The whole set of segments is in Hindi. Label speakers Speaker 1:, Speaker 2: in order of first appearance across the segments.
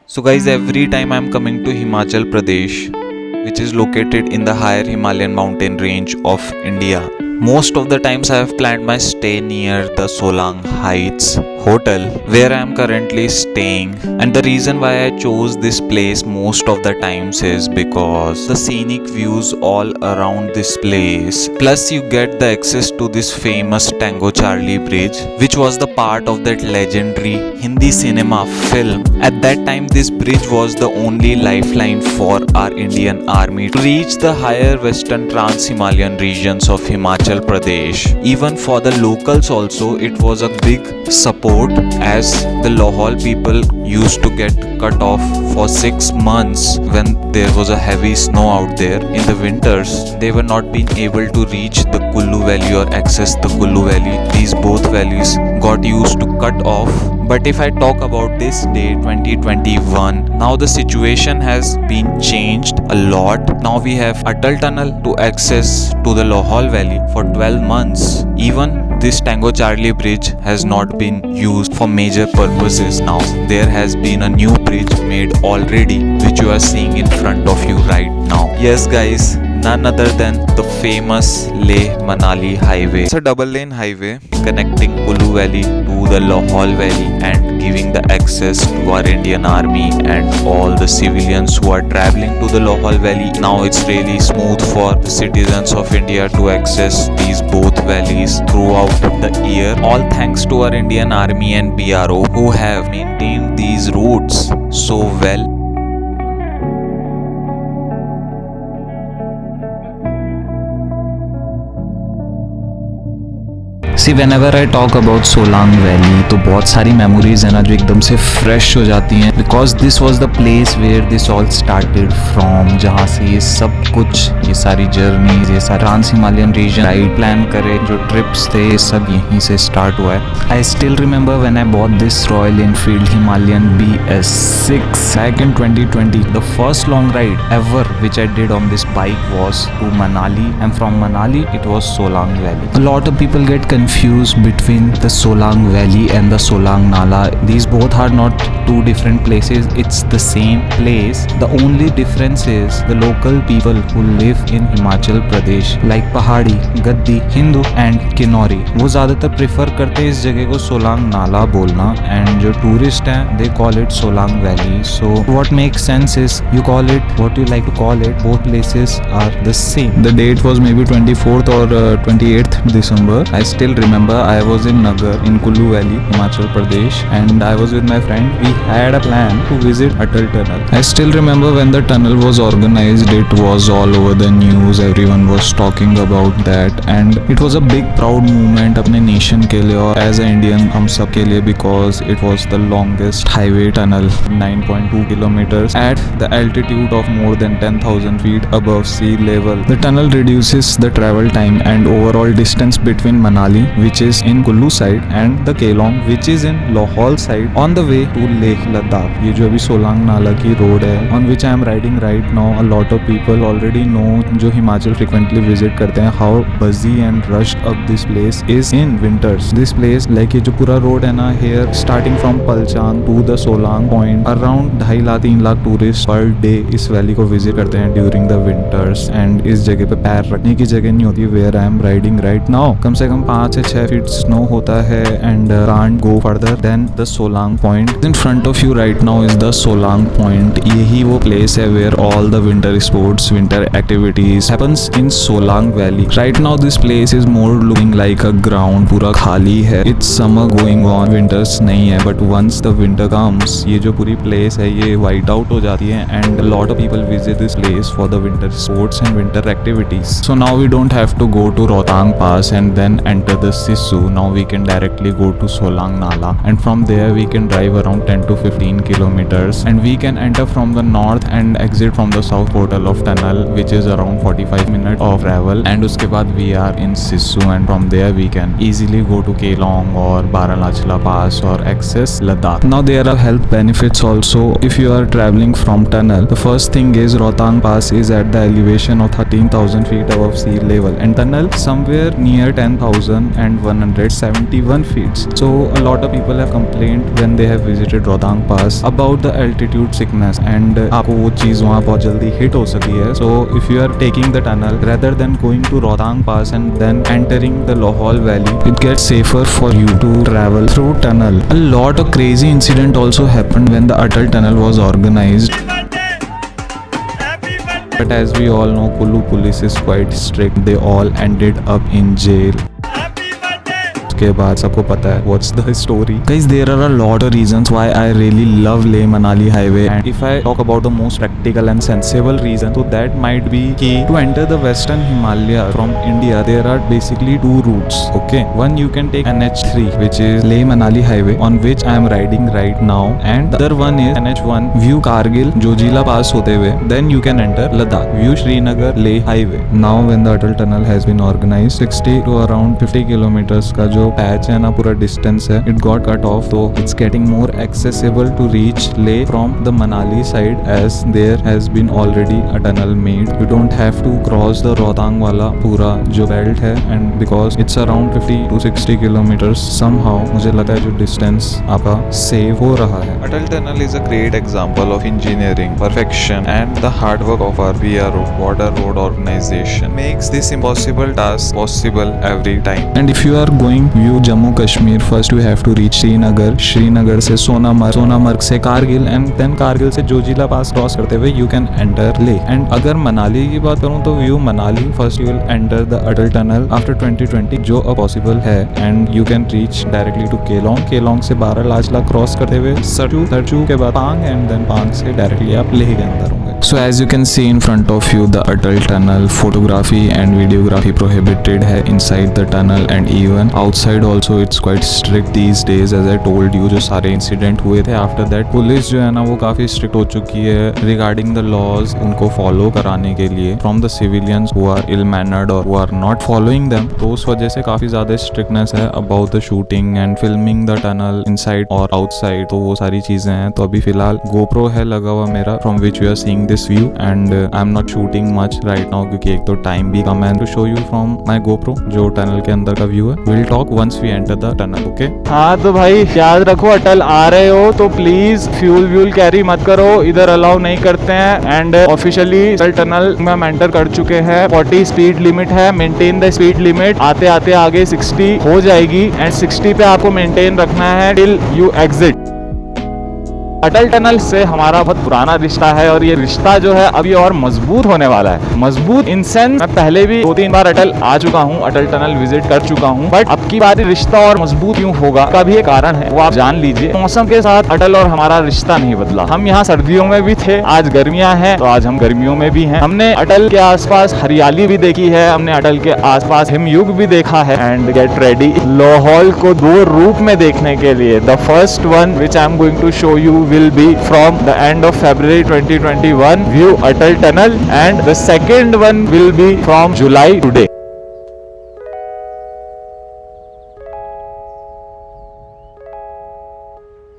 Speaker 1: So guys, every time I'm coming to Himachal Pradesh, which is located in the higher Himalayan mountain range of India, most of the times I have planned my stay near the Solang Heights hotel where I am currently staying. And the reason why I chose this place most of the times is because the scenic views all around this place, plus you get the access to this famous Tango Charlie Bridge, which was the part of that legendary Hindi cinema film. At that time, this bridge was the only lifeline for our Indian army to reach the higher western trans-Himalayan regions of Himachal Pradesh. Even for the locals also, it was a big support, as the Lohol people used to get cut off for 6 months when there was a heavy snow out there. In the winters, they were not being able to reach the Kullu Valley or access the Kullu Valley. These both valleys got used to cut off. But if I talk about this day 2021, now the situation has been changed a lot. Now we have Atal Tunnel to access to the Lohol Valley for 12 months. Even this Tango Charlie Bridge has not been used for major purposes. Now there has been a new bridge made already, which you are seeing in front of you right now. Yes guys, none other than the famous Leh-Manali highway. It's a double lane highway connecting Kullu Valley to the Lohol Valley and giving the access to our Indian army and all the civilians who are traveling to the Lohol Valley. Now it's really smooth for the citizens of India to access these both valleys throughout the year. All thanks to our Indian army and BRO who have maintained these routes so well.
Speaker 2: See whenever I talk about Solang valley तो बहुत सारी मेमोरीज है ना जो एकदम से फ्रेश हो जाती हैं, because this was the place where this all started from, जहाँ से ये सब कुछ, ये सारी जर्नीज, ये सारा trans Himalayan region ride plan करे, जो ट्रिप्स थे, ये सब यहीं से स्टार्ट हुआ है. I still remember when I bought this royal Enfield Himalayan BS6 back in 2020. The first long ride ever which I did on this bike was to Manali, and from Manali it was Solang Valley. A lot of people get confused between the Solang Valley and the Solang Nala. These both are not two different places, it's the same place. The only difference is the local people who live in Himachal Pradesh like Pahadi, Gaddi, Hindu and Kinnauri, वो ज़्यादातर प्रेफर करते हैं इस जगह को सोलांग नाला बोलना, and जो टूरिस्ट हैं they call it Solang Valley. So what makes sense is you call it what you like to call it, both places are the same. The date was maybe 24th or 28th December. I still remember I was in Nagar in Kullu Valley, Himachal Pradesh, and I was with my friend. We had a plan to visit Atal Tunnel. I still remember when the tunnel was organized, it was all over the news, everyone was talking about that, and it was a big proud moment अपने nation के लिए और as an Indian हम सब के लिए, because it was the longest highway tunnel, 9.2 kilometers at the altitude of more than 10,000 feet above sea level. The tunnel reduces the travel time and overall distance between Manali, which is in Kullu side, and the Kelong, which is in Lohol side, on the way to Leh Ladakh. ये जो अभी सोलांग नाला की रोड है on which I am riding right now, a lot of people already know जो हिमाचल frequently visit करते हैं how busy and rushed up this place is in winters. This place like ये जो पूरा रोड है ना, here starting from Palchan to the Solang point, around 2.5 lakh 3 lakh tourist per day इस वैली को विजिट करते हैं ड्यूरिंग द विंटर्स, एंड इस जगह पे पैर रखने की जगह नहीं होती where I am riding right now. कम से कम 5 से 6 फीट स्नो होता है and can't go further than the Solang point. In front of you right now is the Solang point. यही वो प्लेस है where all the winter sports, winter activities happens in Solang valley. Right now this place is more looking like a ground, पूरा खाली है. It's summer going on, winters नहीं है, but once the winter comes ये जो पूरी प्लेस है ये वाइट आउट हो जाती है, and lot of people visit this place for the winter sports and winter activities. So now we don't have to go to Rohtang Pass and then enter the Sissu. Now we can directly go to Solang Nala, and from there we can drive around 10 to 15 kilometers, and we can enter from the north and exit from the south portal of tunnel, which is around 45 minutes of travel, and uske baad we are in Sissu, and from there we can easily go to Kelong or Baralachla Pass or access Ladakh. Now there are health benefits also if you are traveling from tunnel. The first thing is Rohtang Pass is at the elevation of 13,000 feet above sea level, and tunnel somewhere near 10,000 and 171 feet. So a lot of people have complained when they have visited Rodang Pass about the altitude sickness, and आपको वो चीज़ वहाँ बहुत जल्दी hit हो सकी है. So if you are taking the tunnel rather than going to Rodang Pass and then entering the Lohol Valley, it gets safer for you to travel through tunnel. A lot of crazy incident also happened when the Atal tunnel was organized. But as we all know, Kullu police is quite strict. They all ended up in jail. के बाद सबको पता है what's the story. Guys, there are a lot of reasons why I really love Leh Manali highway, and if I talk about the most practical and sensible reason, so that might be कि to enter the Western Himalaya from India there are basically two routes. Okay, one you can take NH3 which is Leh Manali highway on which I am riding right now, and the other one is NH1 view Kargil Jojila pass होते हुए then you can enter Ladakh view Srinagar Leh highway. Now when the Atal tunnel has been organized, 60 to around 50 kilometers का जो पैच है ना, पूरा डिस्टेंस है, इट गॉट कट ऑफ, तो it's getting more accessible to reach Leh from the Manali side as there has been already a tunnel made. You don't have to cross the Rohtang वाला पूरा जो बेल्ट है, and because it's around 50 to 60 kilometres somehow मुझे लगता है जो डिस्टेंस आपका सेव हो रहा है.
Speaker 1: Atal Tunnel is a great example of engineering perfection, and the hard work of our BRO Border Road Organization makes this impossible task possible every time.
Speaker 2: And if you are going view Jammu Kashmir, first you have to reach Srinagar, Srinagar से सोनामर्ग, सोनामर्ग से कारगिल, एंड देन कारगिल से जोजिला पास क्रॉस करते हुए you can enter Leh. And अगर मनाली की बात करूँ तो via Manali first you will enter the Atal Tunnel after 2020 जो पॉसिबल है, and you can reach directly to Keylong, Keylong से बारालाचला क्रॉस करते हुए सरचू, सरचू के बाद पांग, एंड देन पांग से डायरेक्टली आप लेह के अंदर होंगे. So as you can see in front of you, the Atal tunnel, photography and videography prohibited है inside the tunnel, and even outside also it's quite strict these days. As I told you, जो सारे इंसिडेंट हुए थे आफ्टर दैट पुलिस जो है ना वो काफ़ी स्ट्रिक्ट हो चुकी है रिगार्डिंग द लॉज, उनको फॉलो कराने के लिए from the civilians who are ill mannered और who are not following them. तो उस वजह से काफ़ी ज़्यादा स्ट्रिक्टनेस है about the shooting and filming the tunnel inside और आउटसाइड. तो वो सारी चीज़ें हैं. तो अभी फिलहाल GoPro है लगा हुआ मेरा, from which you are seeing this view, and I'm not shooting much right now क्योंकि एक तो टाइम भी कम है. to show you from my GoPro जो टनल के अंदर का व्यू है. we'll talk once we enter the tunnel. okay?
Speaker 3: हाँ तो भाई याद रखो, अटल आ रहे हो तो प्लीज फ्यूल व्यूल कैरी मत करो, इधर अलाउ नहीं करते हैं. एंड ऑफिशियली अटल टनल में हम एंटर कर चुके हैं. 40 स्पीड लिमिट है, मेंटेन द स्पीड लिमिट. आते आते आगे 60 हो जाएगी, एंड 60 पे आपको मेंटेन रखना है till you exit. Atal tunnel से हमारा बहुत पुराना रिश्ता है, और ये रिश्ता जो है अभी और मजबूत होने वाला है. मजबूत इन सेंस मैं पहले भी 2-3 बार अटल आ चुका हूँ, अटल टनल विजिट कर चुका हूँ, बट अब की बार रिश्ता और मजबूत क्यों होगा का भी एक कारण है, वो आप जान लीजिए. मौसम के साथ अटल और हमारा रिश्ता नहीं बदला. हम यहाँ सर्दियों में भी थे, आज गर्मियाँ हैं तो आज हम गर्मियों में भी हैं. हमने अटल के आसपास हरियाली भी देखी है, हमने अटल के आसपास हिमयुग भी देखा है. एंड गेट रेडी लोहल को 2 रूप में देखने के लिए. The first one which I am going to show you will be from the end of February 2021 view Atal tunnel, and the second one will be from July today.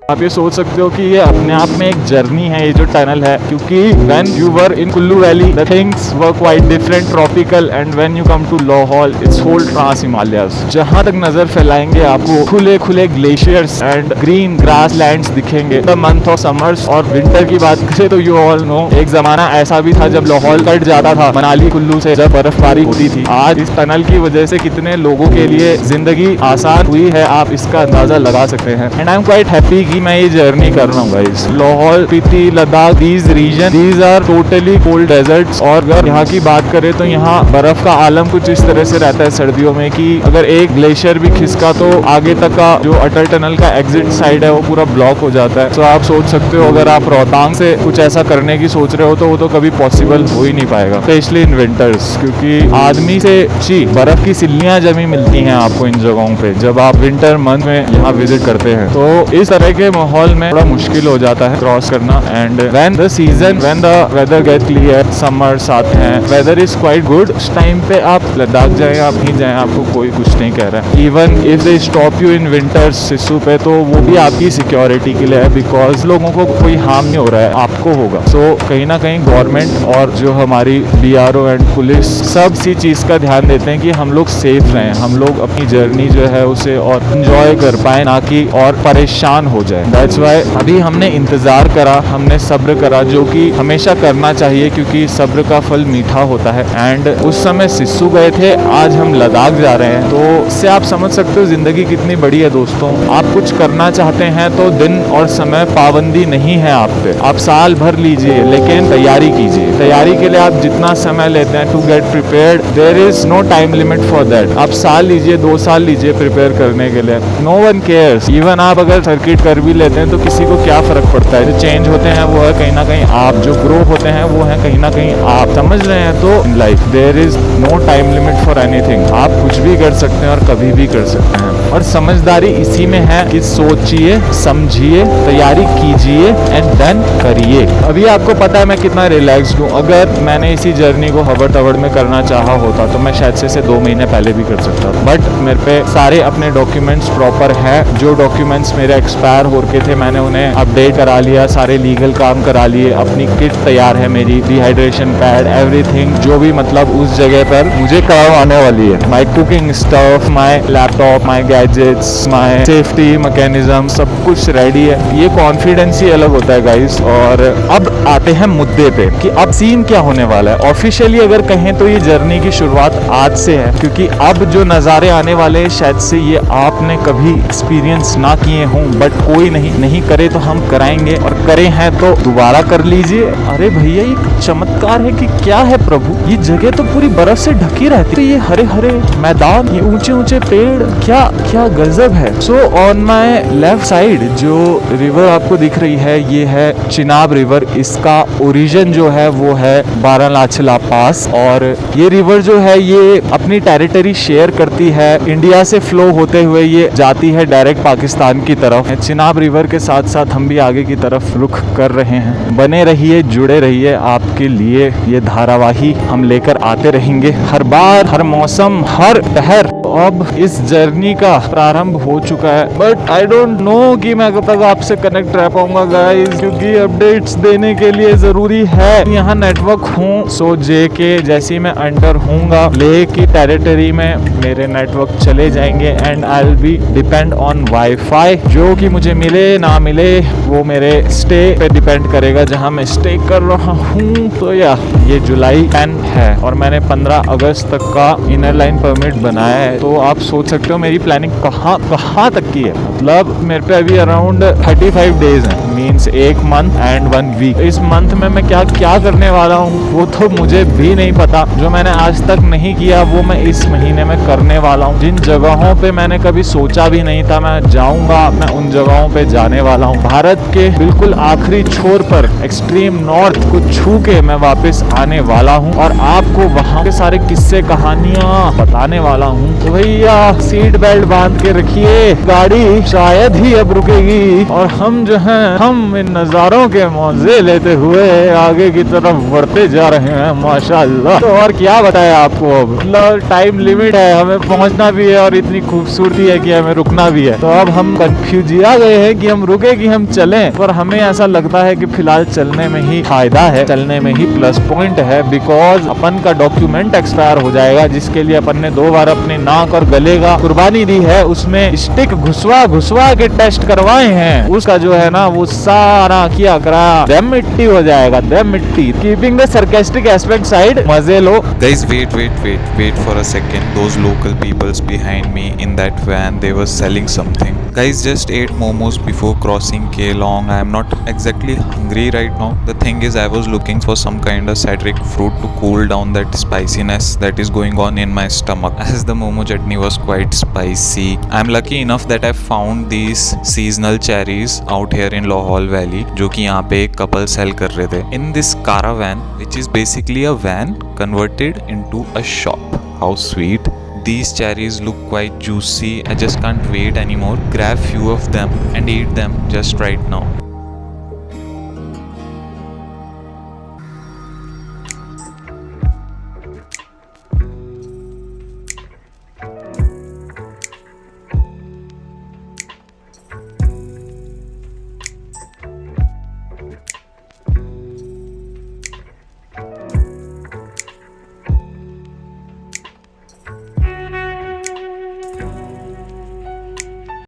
Speaker 3: आप ये सोच सकते हो कि ये अपने आप में एक जर्नी है ये जो टनल है, क्योंकि when you were in Kullu Valley the things were quite different, tropical, and when you come to Lohol it's whole trans Himalayas. जहाँ तक नजर फैलाएंगे आपको खुले खुले glaciers and green grass lands दिखेंगे. द मंथ ऑफ समर्स और विंटर की बात करें तो यू ऑल नो एक जमाना ऐसा भी था जब लाहौल कट जाता था मनाली कुल्लू से, जब बर्फबारी होती थी. आज इस टनल की वजह से कितने लोगों के लिए जिंदगी आसान हुई है, आप इसका अंदाजा लगा सकते हैं. And I am quite happy कि मैं ये जर्नी कर रहा हूँ guys. Lahaul, Spiti, Ladakh, these region these are totally cold deserts. और अगर यहाँ की बात करें तो यहाँ बर्फ का आलम कुछ इस तरह से रहता है सर्दियों में कि अगर एक ग्लेशियर भी खिसका तो आगे तक का जो अटल टनल का एग्जिट साइड है वो पूरा ब्लॉक हो जाता है. तो आप सोच सकते हो अगर आप रोहतांग से कुछ ऐसा करने की सोच रहे हो तो वो तो कभी पॉसिबल हो ही नहीं पाएगा, स्पेशली इन विंटर्स, क्योंकि आदमी से बर्फ की सिल्लियाँ जमी मिलती हैं आपको इन जगहों पे जब आप विंटर मंथ में यहाँ विजिट करते हैं. तो इस तरह के माहौल में थोड़ा मुश्किल हो जाता है क्रॉस करना। And when the weather get clear, summers आते हैं, वेदर इज क्वाइट गुड, उस टाइम पे आप लद्दाख जाएं, आप नहीं जाएं, आपको कोई कुछ नहीं कह रहा है। Even if they stop you in winters Sissu पे, तो वो भी आपकी सिक्योरिटी के लिए है, बिकॉज लोगों को कोई हार्म नहीं हो रहा है, आपको होगा। सो कहीं ना कहीं गवर्नमेंट और जो हमारी BRO एंड पुलिस सब सी चीज़ का ध्यान देते हैं कि हम लोग सेफ रहें, हम लोग अपनी जर्नी जो है उसे और इंजॉय कर पाए, ना कि और परेशान हो जाए। दैट्स वाई अभी हमने इंतज़ार करा, हमने सब्र करा, जो कि हमेशा करना चाहिए क्योंकि सब्र का फल मीठा होता है। एंड उस समय सिस्सू गए थे, आज हम लद्दाख जा रहे हैं, तो इससे आप समझ सकते हो ज़िंदगी कितनी बड़ी है दोस्तों। आप कुछ करना चाहते हैं तो दिन और समय पाबंदी नहीं है आप पे, आप साल भर लीजिए लेकिन तैयारी कीजिए। तैयारी के लिए आप जितना समय लेते हैं to get prepared, there is no time limit for that. आप साल लीजिए, 2 साल लीजिए प्रिपेयर करने के लिए, नो वन केयर्स। इवन आप अगर सर्किट कर भी लेते हैं तो किसी को क्या फर्क पड़ता है। जो चेंज होते हैं वो है कहीं ना कहीं आप, जो ग्रो होते हैं वो है कहीं ना कहीं आप, समझ रहे हैं। तो life there is no time limit for anything, आप कुछ भी कर सकते हैं और कभी भी कर सकते हैं। और समझदारी इसी में है कि सोचिए, समझिए, तैयारी कीजिए एंड देन करिए। अभी आपको पता है मैं कितना रिलैक्स्ड हूँ। अगर मैंने इसी जर्नी को हबड़ तबड़ में करना चाहा होता तो मैं शायद से 2 महीने पहले भी कर सकता था, बट मेरे पे सारे अपने डॉक्यूमेंट्स प्रॉपर है। जो डॉक्यूमेंट्स मेरे एक्सपायर हो रखे थे मैंने उन्हें अपडेट करा लिया, सारे लीगल काम करा लिए, अपनी किट तैयार है मेरी, डिहाइड्रेशन पैड, एवरीथिंग जो भी मतलब उस जगह पर मुझे काम आने वाली है। माई cooking stuff, my laptop, my gadgets, my safety mechanism, सब कुछ रेडी है। ये कॉन्फिडेंस ही अलग होता है गाइस। और अब आते हैं मुद्दे पे कि अब सीन क्या होने वाला है। ऑफिशियली अगर कहें तो ये जर्नी की शुरुआत आज से है, क्योंकि अब जो नज़ारे आने वाले हैं शायद से ये आपने कभी एक्सपीरियंस ना किए हों, बट कोई नहीं करे तो हम कराएंगे, और करे हैं तो दोबारा कर लीजिए। अरे भैया ये चमत्कार है कि क्या है प्रभु, ये जगह तो पूरी बर्फ से ढकी रहती है, ये हरे हरे मैदान, ये ऊंचे ऊंचे पेड़, क्या क्या गजब है। So on my left side जो रिवर आपको दिख रही है ये है चिनाब रिवर। इसका ओरिजिन जो है वो है बारालाचला पास, और ये रिवर जो है ये अपनी टेरिटरी शेयर करती है इंडिया से, फ्लो होते हुए ये जाती है डायरेक्ट पाकिस्तान की तरफ। चिनाब रिवर के साथ साथ हम भी आगे की तरफ रुख कर रहे हैं। बने रहिए, जुड़े रहिए, आपके लिए ये धारावाही हम लेकर आते रहेंगे हर बार, हर मौसम, हर पहर। अब इस जर्नी का प्रारंभ हो चुका है, बट आई डोंट नो कि मैं कब तक आपसे कनेक्ट रह पाऊंगा गाइस, क्योंकि अपडेट्स देने के लिए जरूरी है यहाँ नेटवर्क हूँ। सो JK जैसे मैं अंडर हूँगा लेह की टेरिटरी में मेरे नेटवर्क चले जाएंगे, and I will be depend on wifi. जो कि मुझे मिले ना मिले वो मेरे स्टे पे डिपेंड करेगा, जहाँ मैं स्टे कर रहा हूँ। तो ये जुलाई 10 है और मैंने 15 अगस्त तक का इनर लाइन परमिट बनाया है। तो आप सोच सकते हो मेरी प्लानिंग कहाँ तक की है। मतलब मेरे पे अभी अराउंड 35 डेज हैं, मीन्स 1 मंथ एंड 1 वीक। इस मंथ में मैं क्या करने वाला हूँ वो तो मुझे भी नहीं पता। जो मैंने आज तक नहीं किया वो मैं इस महीने में करने वाला हूँ। जिन जगहों पे मैंने कभी सोचा भी नहीं था मैं जाऊँगा, मैं उन जगहों पे जाने वाला हूँ। भारत के बिल्कुल आखिरी छोर पर एक्सट्रीम नॉर्थ को छू के मैं वापस आने वाला हूँ, और आपको वहाँ के सारे किस्से कहानियाँ बताने वाला हूँ। तो भैया सीट बेल्ट बांध के रखिए, गाड़ी शायद ही अब रुकेगी, और हम जो हैं हम इन नज़ारों के मौजे लेते हुए आगे की तरफ बढ़ते जा रहे हैं माशाल्लाह। तो और क्या बताया आपको, अब मतलब टाइम लिमिट है, हमें पहुंचना भी है और इतनी खूबसूरती है कि हमें रुकना भी है। तो अब हम कंफ्यूजिया गए हैं कि हम रुके कि हम चलें, पर हमें ऐसा लगता है कि फिलहाल चलने में ही फायदा है, चलने में ही प्लस पॉइंट है, बिकॉज अपन का डॉक्यूमेंट एक्सपायर हो जाएगा जिसके लिए अपन ने 2 बार अपने नाक और गले का कुर्बानी दी है, उसमें स्टिक घुसवा के टेस्ट करवाए हैं, उसका जो है ना वो सारा किया करा दम मिट्टी हो जाएगा, दम मिट्टी। Keeping the sarcastic aspect side, मजे लो।
Speaker 1: Guys, wait for a second. Those local peoples behind me in that van, they were selling something. Guys, just ate momos before crossing Kelong. I am not exactly hungry right now. The thing is, I was looking for some kind of citric fruit to cool down that spiciness that is going on in my stomach, as the momo chutney was quite spicy. I am lucky enough that I found these seasonal cherries out here in Lohol Valley, जो कि यहाँ पे एक couple sell कर रहे थे. In this caravan, which is basically a van converted into a shop. How sweet. These cherries look quite juicy. I just can't wait anymore. Grab few of them and eat them just right now.